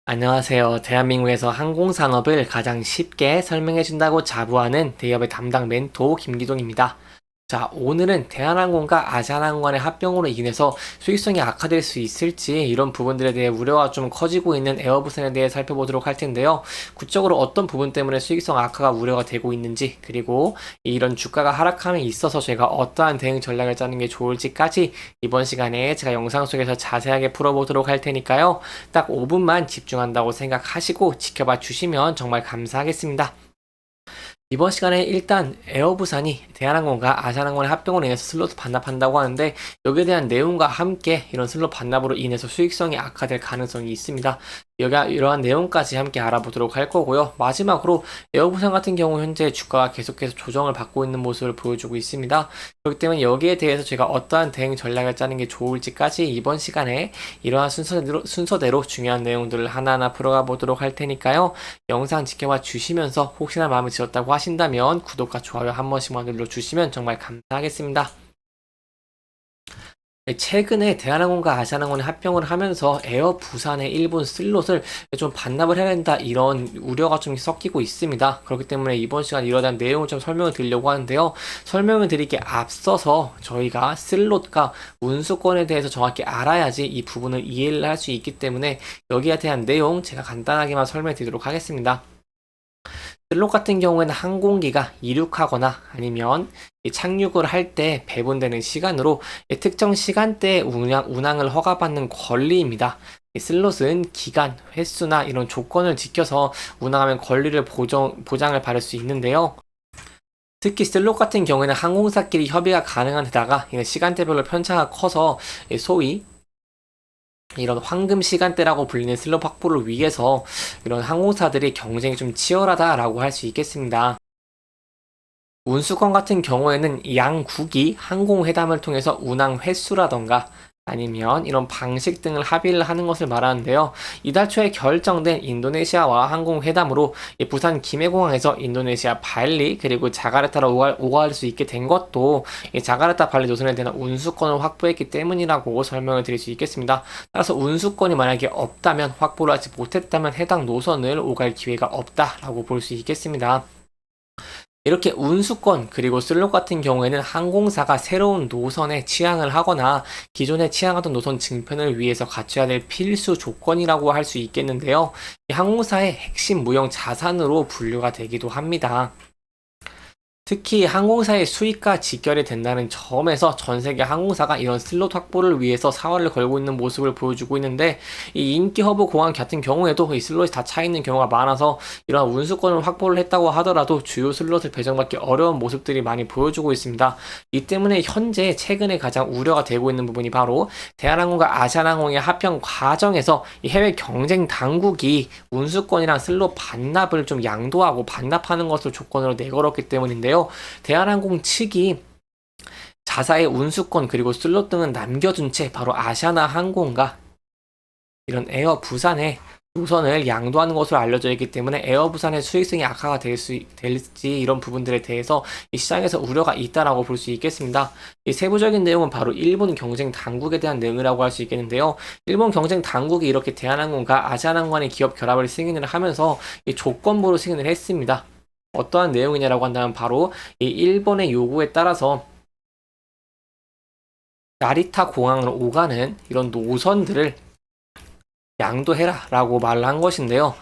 안녕하세요. 대한민국에서 항공산업을 가장 쉽게 설명해준다고 자부하는 대기업의 담당 멘토 김기동입니다. 자, 오늘은 대한항공과 아시아나항공의 합병으로 인해서 수익성이 악화될 수 있을지 이런 부분들에 대해 우려가 좀 커지고 있는 에어부산에 대해 살펴보도록 할 텐데요. 구체적으로 어떤 부분 때문에 수익성 악화가 우려가 되고 있는지, 그리고 이런 주가가 하락함에 있어서 제가 어떠한 대응 전략을 짜는 게 좋을지까지 이번 시간에 제가 영상 속에서 자세하게 풀어보도록 할 테니까요. 딱 5분만 집중한다고 생각하시고 지켜봐 주시면 정말 감사하겠습니다. 이번 시간에 일단 에어부산이 대한항공과 아시아나항공의 합병으로 인해서 슬롯 반납한다고 하는데, 여기에 대한 내용과 함께 이런 슬롯 반납으로 인해서 수익성이 악화될 가능성이 있습니다. 이러한 내용까지 함께 알아보도록 할 거고요. 마지막으로 에어부산 같은 경우 현재 주가가 계속해서 조정을 받고 있는 모습을 보여주고 있습니다. 그렇기 때문에 여기에 대해서 제가 어떠한 대응 전략을 짜는 게 좋을지까지 이번 시간에 이러한 순서대로 중요한 내용들을 하나하나 풀어가 보도록 할 테니까요. 영상 지켜봐 주시면서 혹시나 마음에 드셨다고 하신다면 구독과 좋아요 한 번씩만 눌러주시면 정말 감사하겠습니다. 최근에 대한항공과 아시아나항공이 합병을 하면서 에어 부산의 일본 슬롯을 좀 반납을 해야 된다, 이런 우려가 좀 섞이고 있습니다. 그렇기 때문에 이번 시간 이러한 내용을 좀 설명을 드리려고 하는데요. 설명을 드리기에 앞서서 저희가 슬롯과 운수권에 대해서 정확히 알아야지 이 부분을 이해를 할 수 있기 때문에 여기에 대한 내용 제가 간단하게만 설명해 드리도록 하겠습니다. 슬롯 같은 경우에는 항공기가 이륙하거나 아니면 착륙을 할 때 배분되는 시간으로 특정 시간대에 운항을 허가받는 권리입니다. 슬롯은 기간, 횟수나 이런 조건을 지켜서 운항하면 권리를 보장을 받을 수 있는데요. 특히 슬롯 같은 경우에는 항공사끼리 협의가 가능한 데다가 시간대별로 편차가 커서 소위 이런 황금 시간대라고 불리는 슬롯 확보를 위해서 이런 항공사들이 경쟁이 좀 치열하다라고 할 수 있겠습니다. 운수권 같은 경우에는 양국이 항공회담을 통해서 운항 횟수라던가 아니면 이런 방식 등을 합의를 하는 것을 말하는데요. 이달 초에 결정된 인도네시아와 항공회담으로 부산 김해공항에서 인도네시아 발리 그리고 자카르타로 오갈 수 있게 된 것도 자카르타 발리 노선에 대한 운수권을 확보했기 때문이라고 설명을 드릴 수 있겠습니다. 따라서 운수권이 만약에 없다면, 확보를 하지 못했다면 해당 노선을 오갈 기회가 없다라고 볼 수 있겠습니다. 이렇게 운수권 그리고 슬롯 같은 경우에는 항공사가 새로운 노선에 취항을 하거나 기존에 취항하던 노선 증편을 위해서 갖춰야 될 필수 조건이라고 할 수 있겠는데요. 이 항공사의 핵심 무형 자산으로 분류가 되기도 합니다. 특히 항공사의 수익과 직결이 된다는 점에서 전 세계 항공사가 이런 슬롯 확보를 위해서 사활을 걸고 있는 모습을 보여주고 있는데, 이 인기 허브 공항 같은 경우에도 이 슬롯이 다 차 있는 경우가 많아서 이러한 운수권을 확보를 했다고 하더라도 주요 슬롯을 배정받기 어려운 모습들이 많이 보여주고 있습니다. 이 때문에 현재 최근에 가장 우려가 되고 있는 부분이 바로 대한항공과 아시아나항공의 합병 과정에서 이 해외 경쟁 당국이 운수권이랑 슬롯 반납을 좀 양도하고 반납하는 것을 조건으로 내걸었기 때문인데요. 대한항공 측이 자사의 운수권 그리고 슬롯 등은 남겨둔 채 바로 아시아나 항공과 이런 에어 부산의 노선을 양도하는 것으로 알려져 있기 때문에 에어 부산의 수익성이 악화가 될지 이런 부분들에 대해서 이 시장에서 우려가 있다라고 볼 수 있겠습니다. 이 세부적인 내용은 바로 일본 경쟁 당국에 대한 내용이라고 할 수 있겠는데요. 일본 경쟁 당국이 이렇게 대한항공과 아시아나항공의 기업 결합을 승인을 하면서 이 조건부로 승인을 했습니다. 어떠한 내용이냐라고 한다면 바로 이 일본의 요구에 따라서 나리타 공항으로 오가는 이런 노선들을 양도해라 라고 말을 한 것인데요.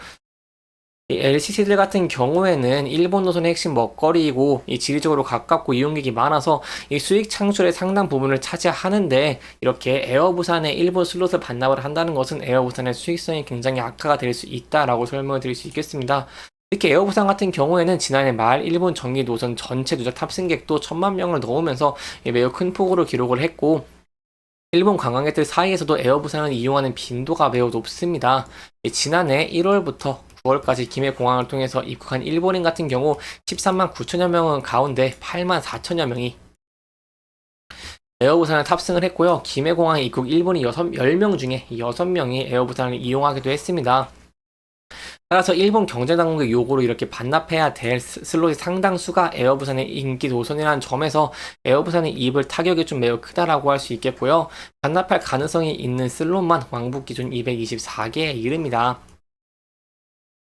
이 LCC들 같은 경우에는 일본 노선의 핵심 먹거리이고 이 지리적으로 가깝고 이용객이 많아서 이 수익 창출의 상당 부분을 차지하는데, 이렇게 에어부산의 일본 슬롯을 반납을 한다는 것은 에어부산의 수익성이 굉장히 악화가 될 수 있다라고 설명을 드릴 수 있겠습니다. 특히 에어부산 같은 경우에는 지난해 말 일본 정기 노선 전체 누적 탑승객도 1000만 명을 넘으면서 매우 큰 폭으로 기록을 했고, 일본 관광객들 사이에서도 에어부산을 이용하는 빈도가 매우 높습니다. 지난해 1월부터 9월까지 김해공항을 통해서 입국한 일본인 같은 경우 13만 9천여 명은 가운데 8만 4천여 명이 에어부산을 탑승을 했고요. 김해공항에 입국 일본인 10명 중에 6명이 에어부산을 이용하기도 했습니다. 따라서 일본 경제당국의 요구로 이렇게 반납해야 될 슬롯의 상당수가 에어부산의 인기 노선이라는 점에서 에어부산이 입을 타격이 좀 매우 크다라고 할 수 있겠고요. 반납할 가능성이 있는 슬롯만 왕복 기준 224개에 이릅니다.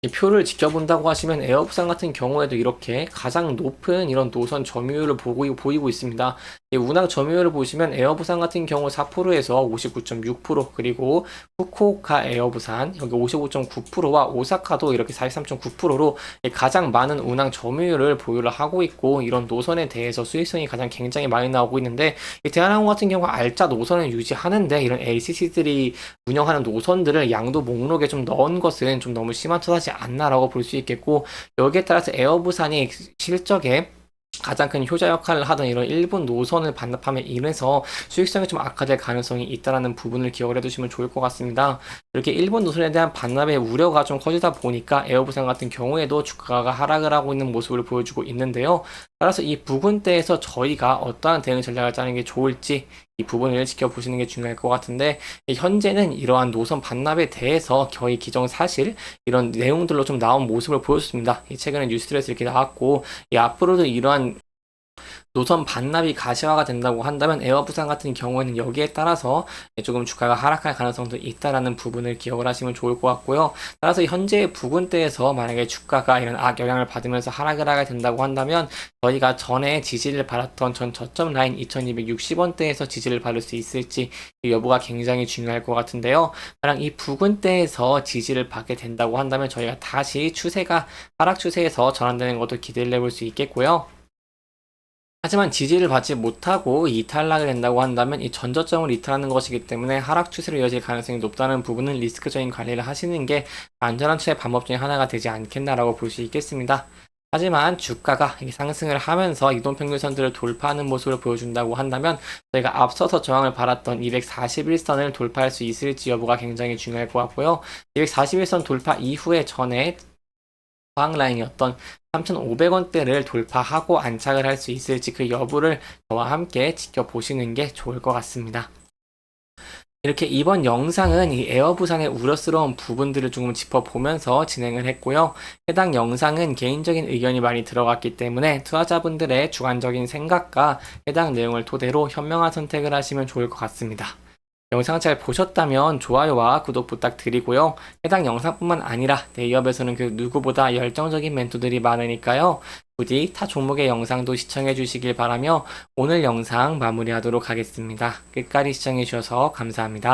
이 표를 지켜본다고 하시면 에어부산 같은 경우에도 이렇게 가장 높은 이런 노선 점유율을 보이고 있습니다. 이 운항 점유율을 보시면 에어부산 같은 경우 삿포로에서 59.6%, 그리고 후쿠오카 에어부산 여기 55.9%와 오사카도 이렇게 43.9%로 가장 많은 운항 점유율을 보유를 하고 있고, 이런 노선에 대해서 수익성이 가장 굉장히 많이 나오고 있는데, 이 대한항공 같은 경우 알짜 노선을 유지하는데 이런 LCC들이 운영하는 노선들을 양도 목록에 좀 넣은 것은 좀 너무 심한 탓하지 않나라고 볼 수 있겠고, 여기에 따라서 에어부산이 실적에 가장 큰 효자 역할을 하던 이런 일본 노선을 반납함에 인해서 수익성이 좀 악화될 가능성이 있다는 부분을 기억을 해두시면 좋을 것 같습니다. 이렇게 일본 노선에 대한 반납의 우려가 좀 커지다 보니까 에어부산 같은 경우에도 주가가 하락을 하고 있는 모습을 보여주고 있는데요. 따라서 이 부근대에서 저희가 어떠한 대응 전략을 짜는 게 좋을지 이 부분을 지켜보시는 게 중요할 것 같은데, 현재는 이러한 노선 반납에 대해서 거의 기정사실 이런 내용들로 좀 나온 모습을 보였습니다. 최근에 뉴스들에서 이렇게 나왔고, 앞으로도 이러한 노선 반납이 가시화가 된다고 한다면 에어부산 같은 경우에는 여기에 따라서 조금 주가가 하락할 가능성도 있다라는 부분을 기억을 하시면 좋을 것 같고요. 따라서 현재의 부근대에서 만약에 주가가 이런 악영향을 받으면서 하락을 하게 된다고 한다면, 저희가 전에 지지를 받았던 전 저점 라인 2260원대에서 지지를 받을 수 있을지 이 여부가 굉장히 중요할 것 같은데요. 만약 이 부근대에서 지지를 받게 된다고 한다면 저희가 다시 추세가 하락 추세에서 전환되는 것도 기대를 해볼 수 있겠고요. 하지만 지지를 받지 못하고 이탈하게 된다고 한다면 이 전저점을 이탈하는 것이기 때문에 하락 추세로 이어질 가능성이 높다는 부분은 리스크적인 관리를 하시는 게 안전한 투자의 방법 중에 하나가 되지 않겠나라고 볼 수 있겠습니다. 하지만 주가가 상승을 하면서 이동평균선들을 돌파하는 모습을 보여준다고 한다면 저희가 앞서서 저항을 받았던 241선을 돌파할 수 있을지 여부가 굉장히 중요할 것 같고요. 241선 돌파 이후에 전에 저항 라인이었던 3,500원대를 돌파하고 안착을 할 수 있을지 그 여부를 저와 함께 지켜보시는 게 좋을 것 같습니다. 이렇게 이번 영상은 이 에어부산의 우려스러운 부분들을 조금 짚어보면서 진행을 했고요. 해당 영상은 개인적인 의견이 많이 들어갔기 때문에 투자자분들의 주관적인 생각과 해당 내용을 토대로 현명한 선택을 하시면 좋을 것 같습니다. 영상 잘 보셨다면 좋아요와 구독 부탁드리고요. 해당 영상뿐만 아니라 네이버에서는 그 누구보다 열정적인 멘토들이 많으니까요. 부디 타 종목의 영상도 시청해 주시길 바라며 오늘 영상 마무리하도록 하겠습니다. 끝까지 시청해 주셔서 감사합니다.